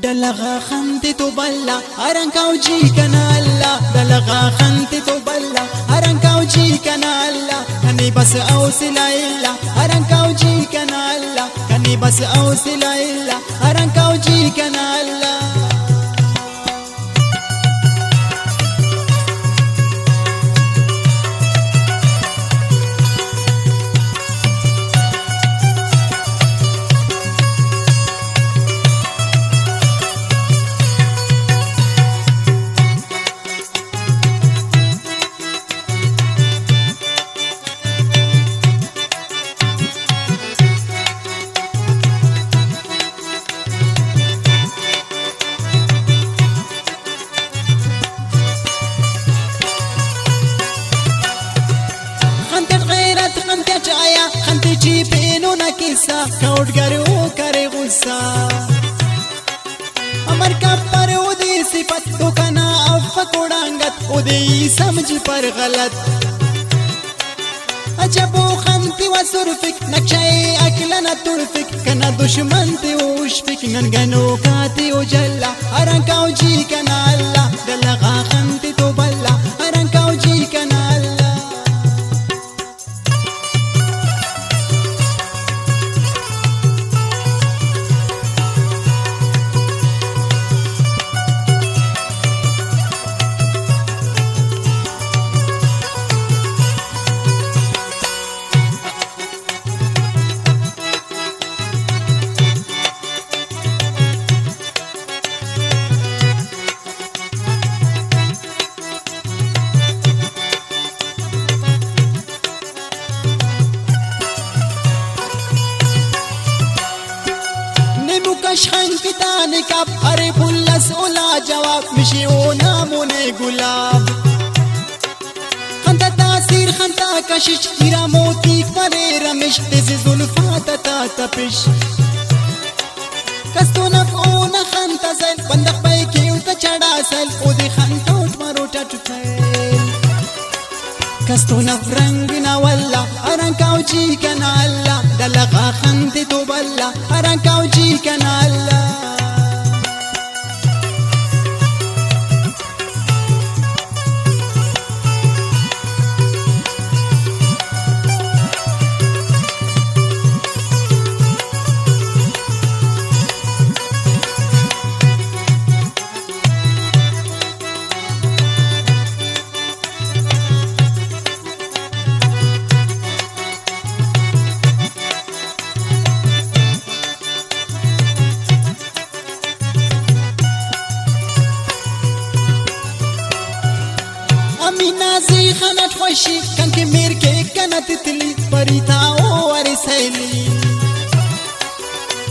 دلغا خنت تبلا أرنكاو جي كنا الله دلغا خنت تبلا أرنكاو جي كنا الله كني بس أوصل إلا أرنكاو جي كنا الله كني بس أوصل إلا أرنكاو جي كنا الله خنتی چی پینو نکیسا کودگرو کرے غصہ امر کا پر او دی صفت تو کنا اف کوڑانگت او دی سمجھ پر غلط عجب خنتی و سرفک نقشای اکلنا ترفک کنا دشمن تی وشفک ننگنو کاتی و جلا ارنکاو جی کنا اللہ دلغا خنتی تو بلا ارنکاو جی کنا اللہ کشخن کتان کب ہر پلس اولا جواب مشیو نامونے گلاب خنتا تاثیر خنتا کشش تیرا موتی کرے رمش تیز ظلفات تا تپش کستو نفعو نخنتا زل بندق بائی کیو تا چڑا سل او دی خنتوٹ مرو ٹٹفیل کستو نفرنگ نوالا ارنکاو جی کنا اللہ دلغا خنتی تو بلا ارنکاو جی کنا اللہ نازی خنت خوشی کن که میر که کنت تلی پریتاو ورسیلی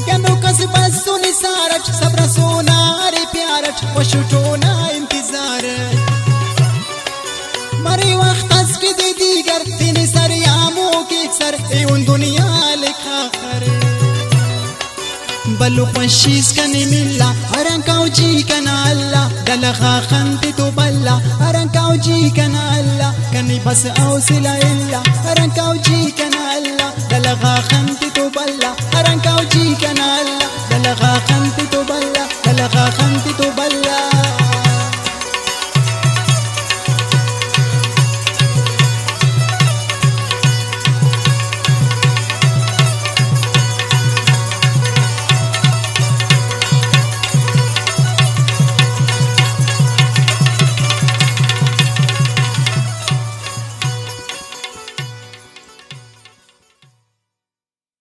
گنو کس بسونی سارت صبر سوناری پیارت وشوٹونا انتظارت مری وقت از که دی دیگر تینی سر یامو که سر ایون دنیا لکھا خر بلو خوشیز کنی ملا ارنکاو جی کنا اللہ دلغا خنتی تو بلا ارنکاو جی کنا اللہ کنی بس اوصل الا ارنکاو جی کنا اللہ دلغا خنتی تو بلا ارنکاو جی کنا اللہ دلغا خنتی تو